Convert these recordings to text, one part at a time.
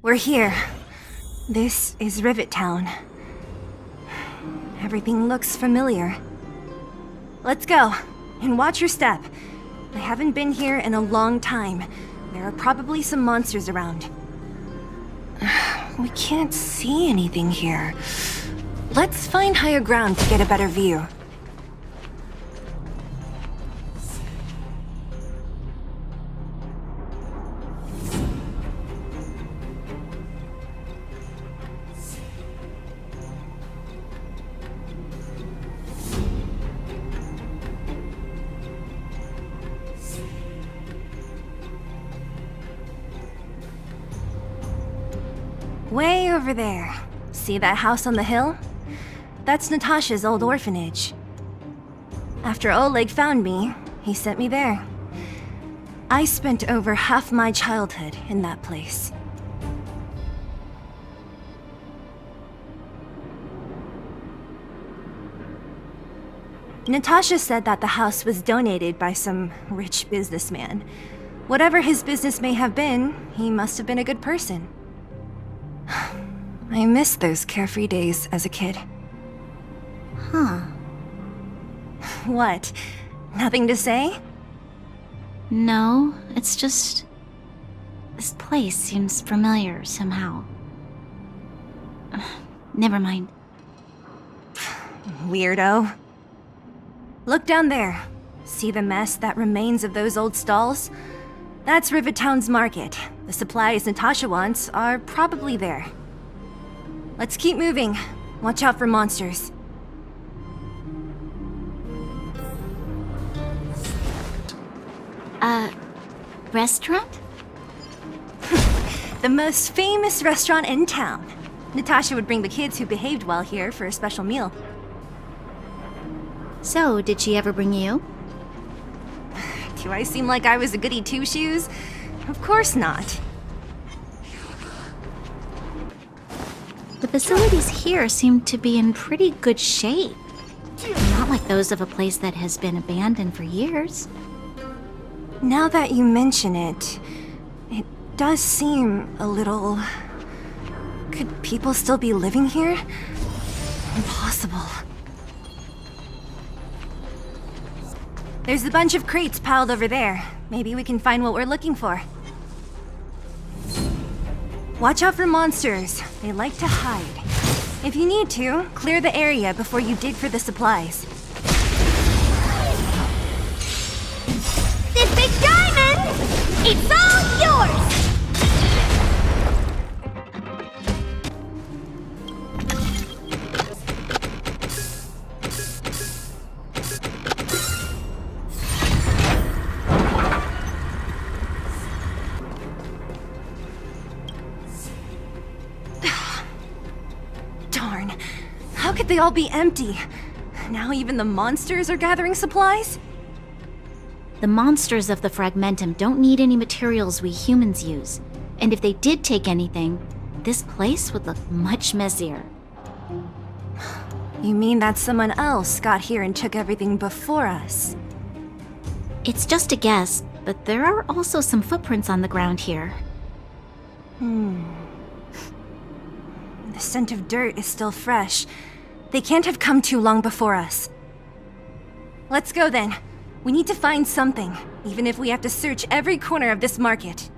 We're here. This is Rivet Town. Everything looks familiar. Let's go, and watch your step. I haven't been here in a long time. There are probably some monsters around. We can't see anything here. Let's find higher ground to get a better view. Way over there. See that house on the hill? That's Natasha's old orphanage. After Oleg found me, he sent me there. I spent over half my childhood in that place. Natasha said that the house was donated by some rich businessman. Whatever his business may have been, he must have been a good person. I miss those carefree days as a kid. Huh. What? Nothing to say? No, it's just... this place seems familiar somehow. Never mind. Weirdo. Look down there. See the mess that remains of those old stalls? That's Rivet Town's market. The supplies Natasha wants are probably there. Let's keep moving. Watch out for monsters. Restaurant? The most famous restaurant in town. Natasha would bring the kids who behaved well here for a special meal. So, did she ever bring you? Do I seem like I was a goody two-shoes? Of course not. The facilities here seem to be in pretty good shape. Not like those of a place that has been abandoned for years. Now that you mention it, it does seem a little... Could people still be living here? Impossible. There's a bunch of crates piled over there. Maybe we can find what we're looking for. Watch out for monsters. They like to hide. If you need to, clear the area before you dig for the supplies. This big diamond! It's all yours! Darn. How could they all be empty? Now even the monsters are gathering supplies? The monsters of the Fragmentum don't need any materials we humans use. And if they did take anything, this place would look much messier. You mean that someone else got here and took everything before us? It's just a guess, but there are also some footprints on the ground here. The scent of dirt is still fresh. They can't have come too long before us. Let's go then. We need to find something, even if we have to search every corner of this market.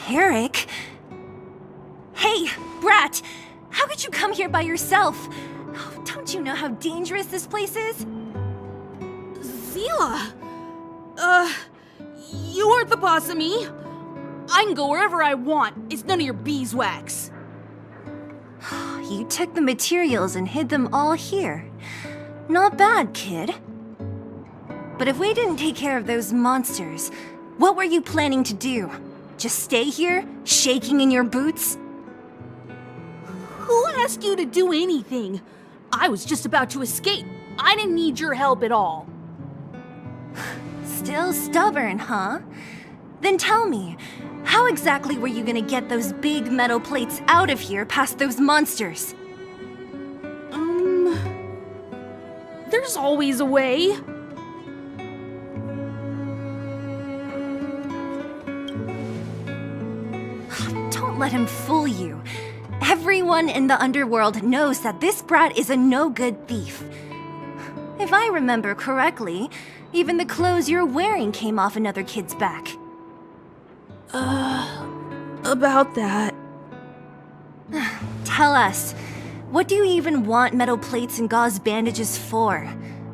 Eric? Hey, Brat! How could you come here by yourself? Oh, don't you know how dangerous this place is? Zila! You aren't the boss of me. I can go wherever I want. It's none of your beeswax. You took the materials and hid them all here. Not bad, kid. But if we didn't take care of those monsters, what were you planning to do? Just stay here, shaking in your boots? Who asked you to do anything? I was just about to escape. I didn't need your help at all. Still stubborn, huh? Then tell me, how exactly were you gonna get those big metal plates out of here past those monsters? There's always a way. let him fool you. Everyone in the underworld knows that this brat is a no-good thief. If I remember correctly, even the clothes you're wearing came off another kid's back. About that. Tell us, what do you even want metal plates and gauze bandages for?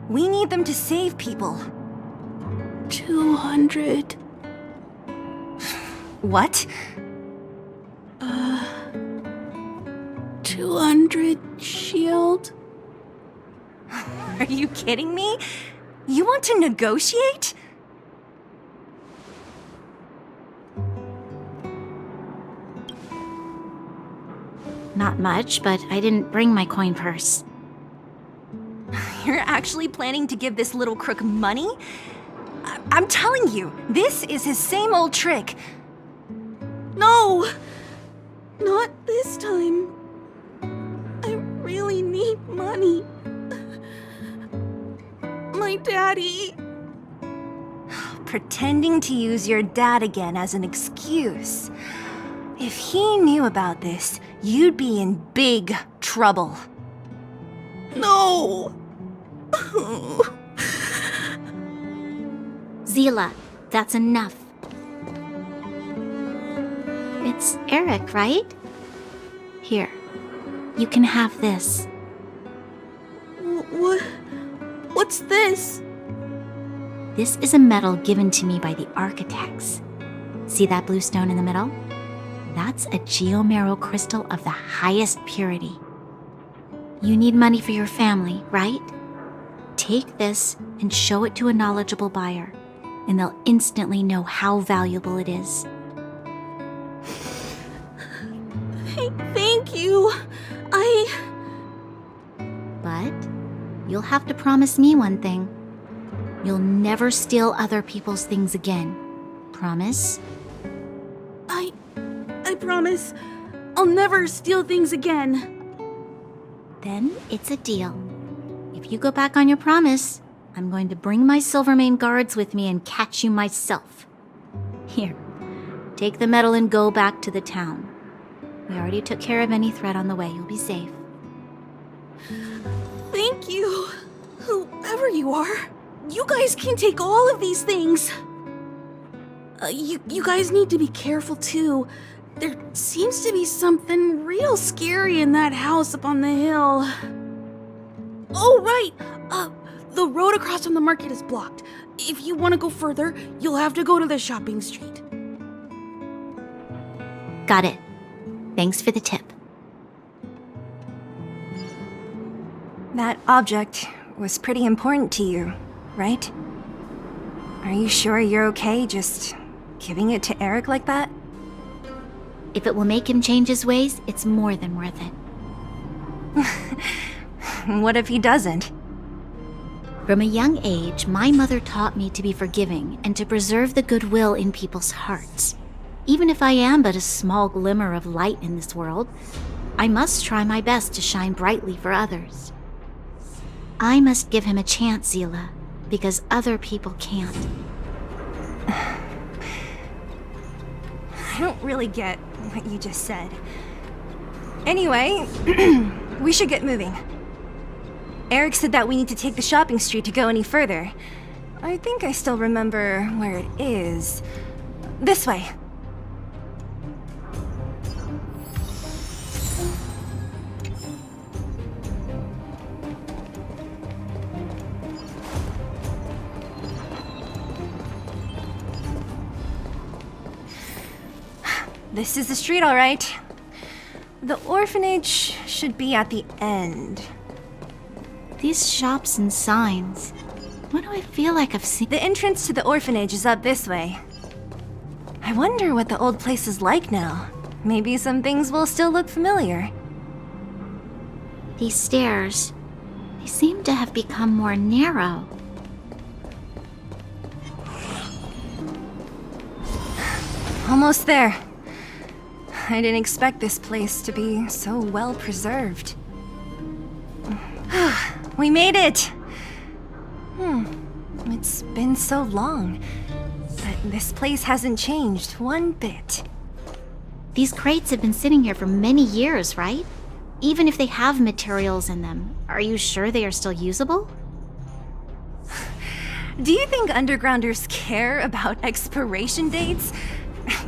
We need them to save people. 200. What? 200 shield? Are you kidding me? You want to negotiate? Not much, but I didn't bring my coin purse. You're actually planning to give this little crook money? I'm telling you, this is his same old trick. No! Not this time. I really need money. My daddy. Pretending to use your dad again as an excuse. If he knew about this, you'd be in big trouble. No! Zila, that's enough. It's Eric, right? Here, you can have this. What's this? This is a medal given to me by the architects. See that blue stone in the middle? That's a geomarrow crystal of the highest purity. You need money for your family, right? Take this and show it to a knowledgeable buyer, and they'll instantly know how valuable it is. Thank you. But you'll have to promise me one thing. You'll never steal other people's things again. Promise? I promise. I'll never steal things again. Then it's a deal. If you go back on your promise, I'm going to bring my Silvermane guards with me and catch you myself. Here, take the medal and go back to the town. We already took care of any threat on the way. You'll be safe. Thank you. Whoever you are, you guys can take all of these things. You guys need to be careful too. There seems to be something real scary in that house up on the hill. Oh, right! The road across from the market is blocked. If you want to go further, you'll have to go to the shopping street. Got it. Thanks for the tip. That object was pretty important to you, right? Are you sure you're okay just giving it to Eric like that? If it will make him change his ways, it's more than worth it. What if he doesn't? From a young age, my mother taught me to be forgiving and to preserve the goodwill in people's hearts. Even if I am but a small glimmer of light in this world, I must try my best to shine brightly for others. I must give him a chance, Zila, because other people can't. I don't really get what you just said. Anyway, we should get moving. Eric said that we need to take the shopping street to go any further. I think I still remember where it is. This way. This is the street, all right. The orphanage should be at the end. These shops and signs. What do I feel like I've seen? The entrance to the orphanage is up this way. I wonder what the old place is like now. Maybe some things will still look familiar. These stairs, they seem to have become more narrow. Almost there. I didn't expect this place to be so well preserved. We made it! It's been so long, but this place hasn't changed one bit. These crates have been sitting here for many years, right? Even if they have materials in them, are you sure they are still usable? Do you think undergrounders care about expiration dates?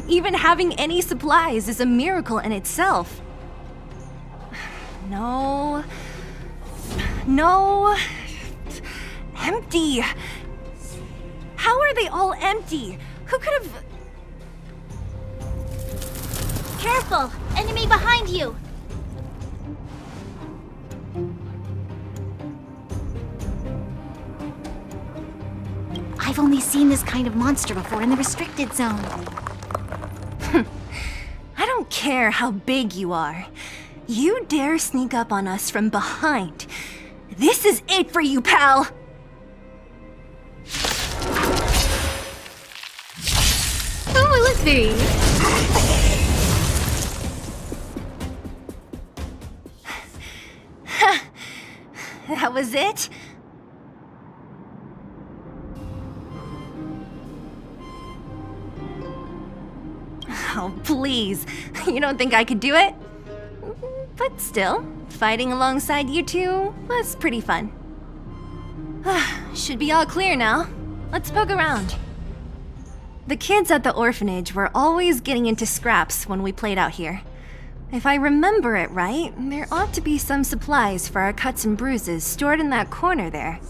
Even having any supplies is a miracle in itself. No. No. Empty. How are they all empty? Who could have... Careful! Enemy behind you! I've only seen this kind of monster before in the restricted zone. I don't care how big you are. You dare sneak up on us from behind. This is it for you, pal! Oh, let's see. That was it? Oh, please. You don't think I could do it? But still, fighting alongside you two was pretty fun. Should be all clear now. Let's poke around. The kids at the orphanage were always getting into scraps when we played out here. If I remember it right, there ought to be some supplies for our cuts and bruises stored in that corner there.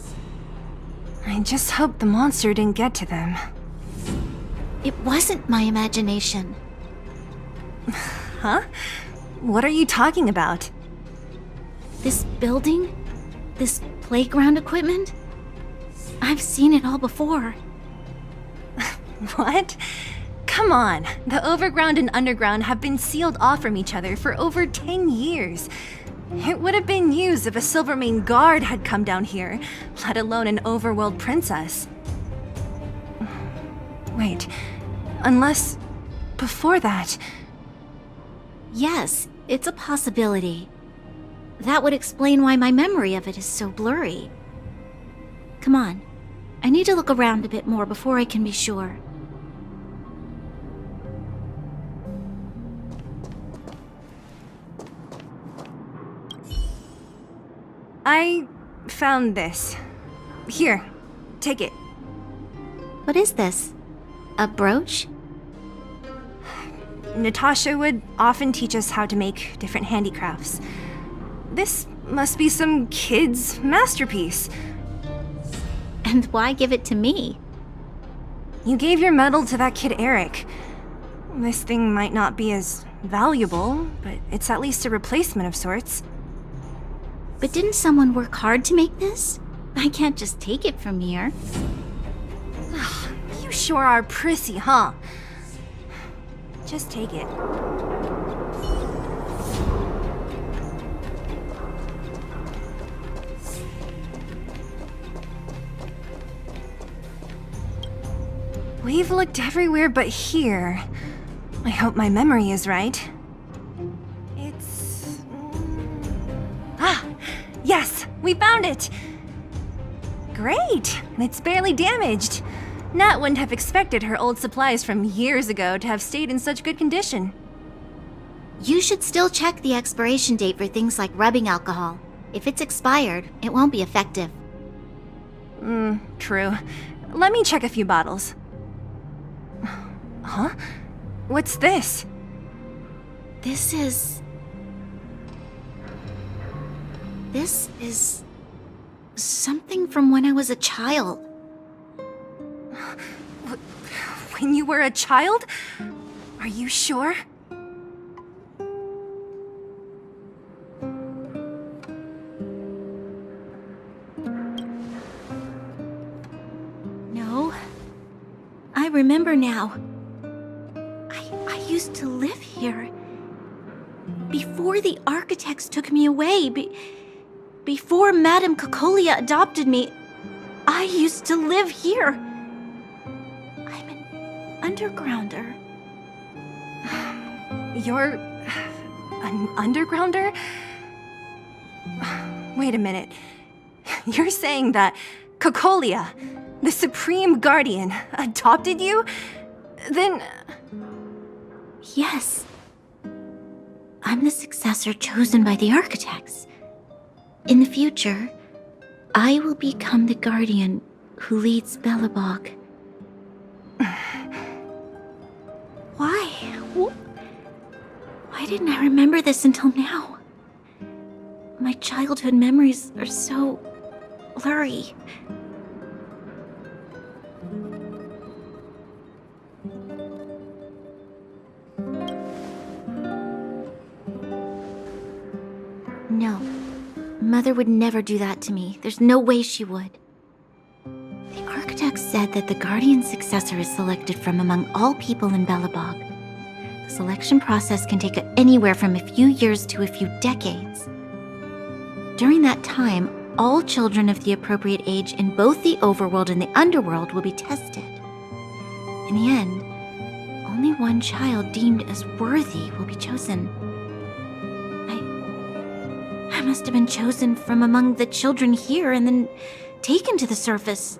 I just hope the monster didn't get to them. It wasn't my imagination. Huh? What are you talking about? This building? This playground equipment? I've seen it all before. What? Come on, the overground and underground have been sealed off from each other for over 10 years. It would have been used if a Silvermane guard had come down here, let alone an overworld princess. Wait, unless before that... Yes, it's a possibility. That would explain why my memory of it is so blurry. Come on, I need to look around a bit more before I can be sure. I found this. Here, take it. What is this? A brooch? Natasha would often teach us how to make different handicrafts. This must be some kid's masterpiece. And why give it to me? You gave your medal to that kid Eric. This thing might not be as valuable, but it's at least a replacement of sorts. But didn't someone work hard to make this? I can't just take it from here. You sure are prissy, huh? Just take it. We've looked everywhere but here. I hope my memory is right. It's... Ah! Yes! We found it! Great! And it's barely damaged. Nat wouldn't have expected her old supplies from years ago to have stayed in such good condition. You should still check the expiration date for things like rubbing alcohol. If it's expired, it won't be effective. True. Let me check a few bottles. Huh? What's this? This is something from when I was a child. When you were a child? Are you sure? No. I remember now. I used to live here. Before the architects took me away, before Madame Cocolia adopted me, I used to live here. I'm an undergrounder. You're... an undergrounder? Wait a minute. You're saying that Cocolia, the Supreme Guardian, adopted you? Then... Yes. I'm the successor chosen by the architects. In the future, I will become the guardian who leads Belobog. Why? Why didn't I remember this until now? My childhood memories are so blurry. No. Mother would never do that to me. There's no way she would. The architect said that the guardian successor is selected from among all people in Belobog. The selection process can take anywhere from a few years to a few decades. During that time, all children of the appropriate age in both the overworld and the underworld will be tested. In the end, only one child deemed as worthy will be chosen. I must have been chosen from among the children here and then taken to the surface.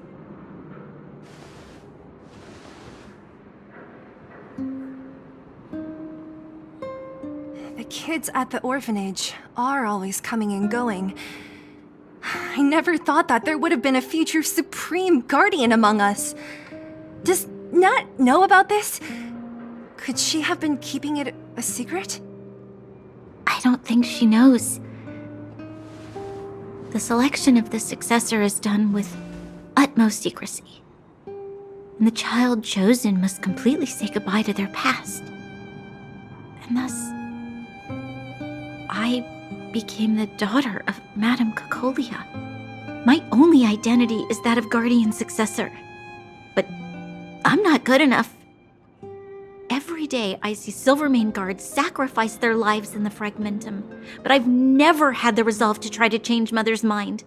The kids at the orphanage are always coming and going. I never thought that there would have been a future supreme guardian among us. Does Nat know about this? Could she have been keeping it a secret? I don't think she knows. The selection of the successor is done with utmost secrecy. And the child chosen must completely say goodbye to their past. And thus, I became the daughter of Madame Cocolia. My only identity is that of guardian successor. But I'm not good enough. Every day I see Silvermane guards sacrifice their lives in the Fragmentum, but I've never had the resolve to try to change Mother's mind.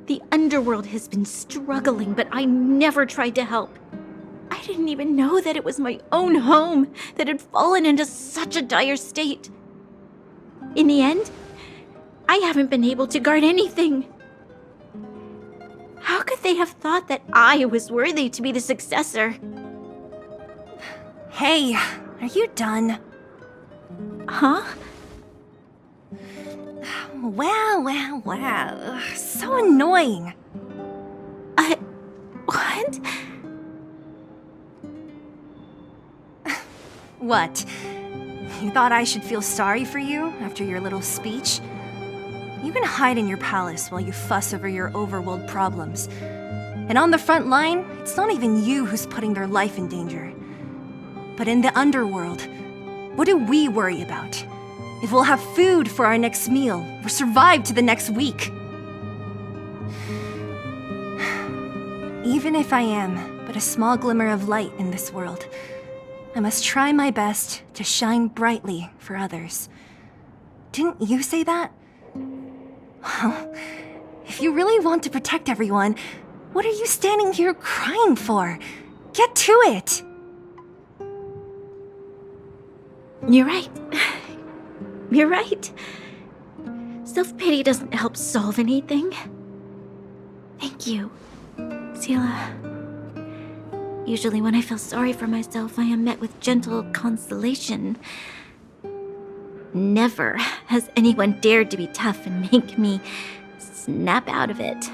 The underworld has been struggling, but I never tried to help. I didn't even know that it was my own home that had fallen into such a dire state. In the end, I haven't been able to guard anything. How could they have thought that I was worthy to be the successor? Hey, are you done? Huh? Wow. So annoying. What? What? You thought I should feel sorry for you after your little speech? You can hide in your palace while you fuss over your overworld problems. And on the front line, it's not even you who's putting their life in danger. But in the underworld, what do we worry about? If we'll have food for our next meal, or survive to the next week. Even if I am but a small glimmer of light in this world, I must try my best to shine brightly for others. Didn't you say that? Well, if you really want to protect everyone, what are you standing here crying for? Get to it! You're right. You're right. Self-pity doesn't help solve anything. Thank you, Sela. Usually when I feel sorry for myself, I am met with gentle consolation. Never has anyone dared to be tough and make me snap out of it.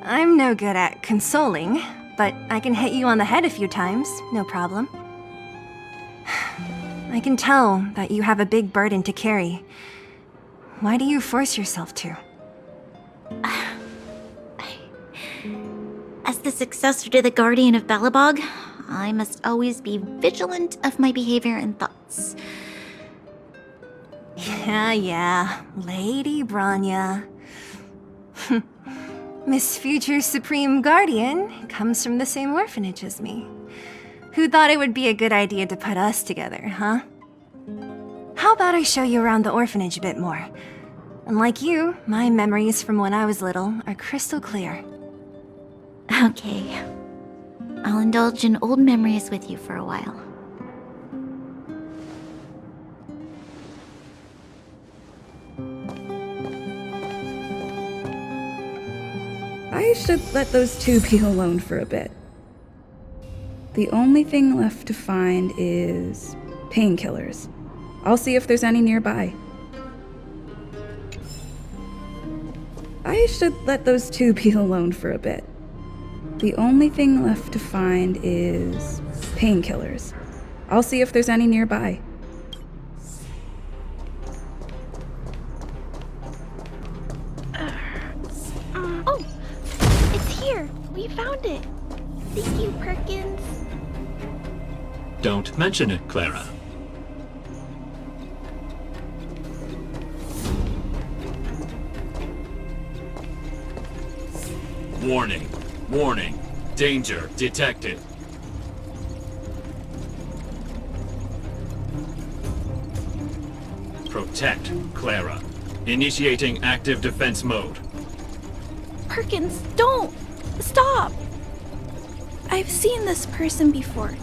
I'm no good at consoling, but I can hit you on the head a few times, no problem. I can tell that you have a big burden to carry. Why do you force yourself to? As the successor to the Guardian of Belobog, I must always be vigilant of my behavior and thoughts. Yeah, Lady Branya. Miss Future's Supreme Guardian comes from the same orphanage as me. Who thought it would be a good idea to put us together, huh? How about I show you around the orphanage a bit more? Unlike you, my memories from when I was little are crystal clear. Okay. I'll indulge in old memories with you for a while. I should let those two be alone for a bit. The only thing left to find is painkillers. I'll see if there's any nearby. I should let those two be alone for a bit. The only thing left to find is painkillers. I'll see if there's any nearby. Oh, it's here. We found it. Thank you, Perkins. Don't mention it, Clara. Warning. Warning. Danger detected. Protect Clara. Initiating active defense mode. Perkins, don't! Stop! I've seen this person before.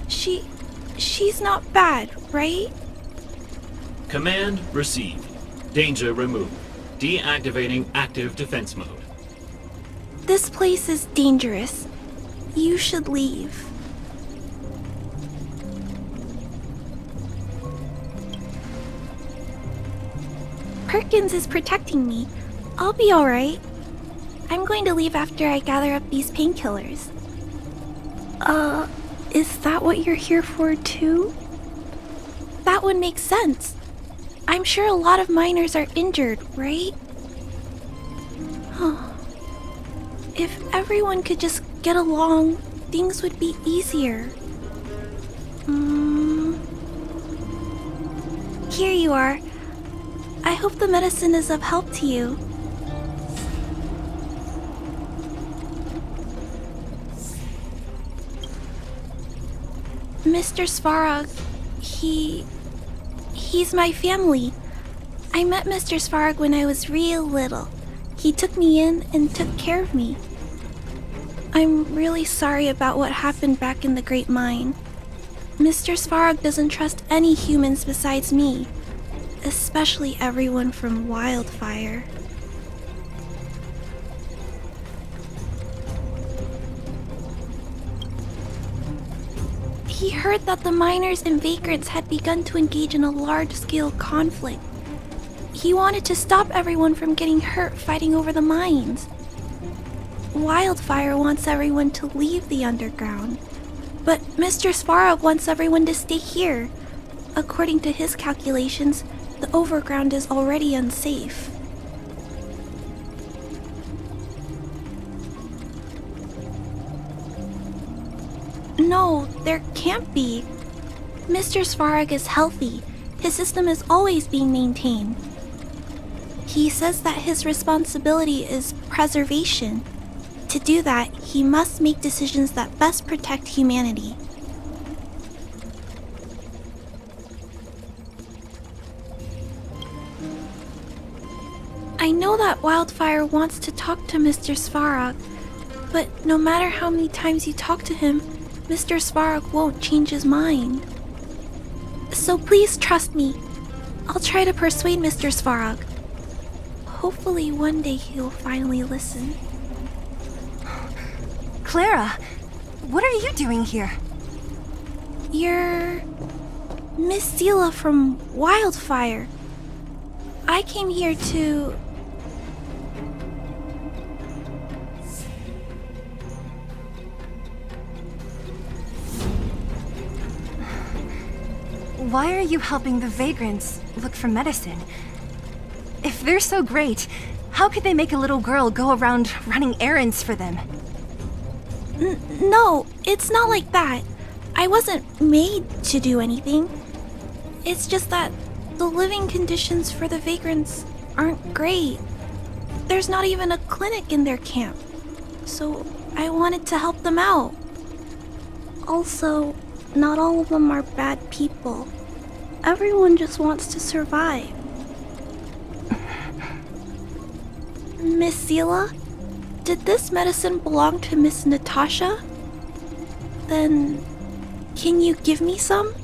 She's not bad, right? Command received. Danger removed. Deactivating active defense mode. This place is dangerous. You should leave. Perkins is protecting me. I'll be alright. I'm going to leave after I gather up these painkillers. Is that what you're here for too? That would make sense. I'm sure a lot of miners are injured, right? Huh. If everyone could just get along, things would be easier. Here you are. I hope the medicine is of help to you. Mr. Svarog, he's my family. I met Mr. Svarog when I was real little. He took me in and took care of me. I'm really sorry about what happened back in the Great Mine. Mr. Svarog doesn't trust any humans besides me, especially everyone from Wildfire. He heard that the miners and vagrants had begun to engage in a large-scale conflict. He wanted to stop everyone from getting hurt fighting over the mines. Wildfire wants everyone to leave the underground, but Mr. Svarog wants everyone to stay here. According to his calculations, the overground is already unsafe. No, there can't be. Mr. Svarog is healthy. His system is always being maintained. He says that his responsibility is preservation. To do that, he must make decisions that best protect humanity. I know that Wildfire wants to talk to Mr. Svarog, but no matter how many times you talk to him, Mr. Svarog won't change his mind. So please trust me. I'll try to persuade Mr. Svarog. Hopefully one day he'll finally listen. Clara, what are you doing here? You're Miss Sela from Wildfire. I came here to... Why are you helping the vagrants look for medicine? If they're so great, how could they make a little girl go around running errands for them? No, it's not like that. I wasn't made to do anything. It's just that the living conditions for the vagrants aren't great. There's not even a clinic in their camp. So I wanted to help them out. Also, not all of them are bad people. Everyone just wants to survive. Miss Sela, did this medicine belong to Miss Natasha? Then, can you give me some?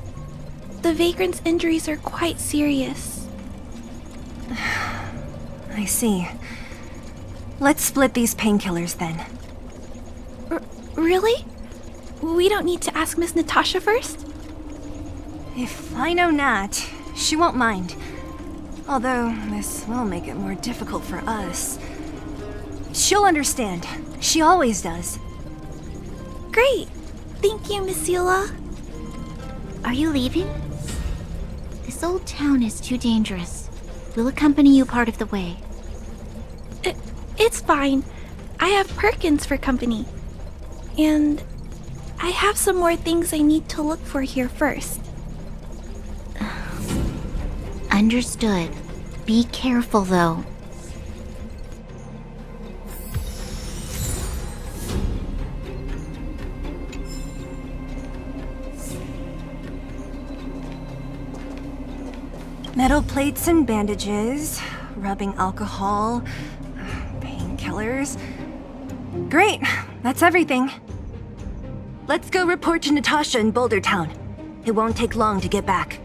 The vagrants' injuries are quite serious. I see. Let's split these painkillers then. Really? We don't need to ask Miss Natasha first? If I know Nat, she won't mind. Although, this will make it more difficult for us. She'll understand. She always does. Great! Thank you, Miss Eula. Are you leaving? This old town is too dangerous. We'll accompany you part of the way. It's fine. I have Perkins for company. And I have some more things I need to look for here first. Understood. Be careful, though. Metal plates and bandages, rubbing alcohol, painkillers. Great, that's everything. Let's go report to Natasha in Boulder Town. It won't take long to get back.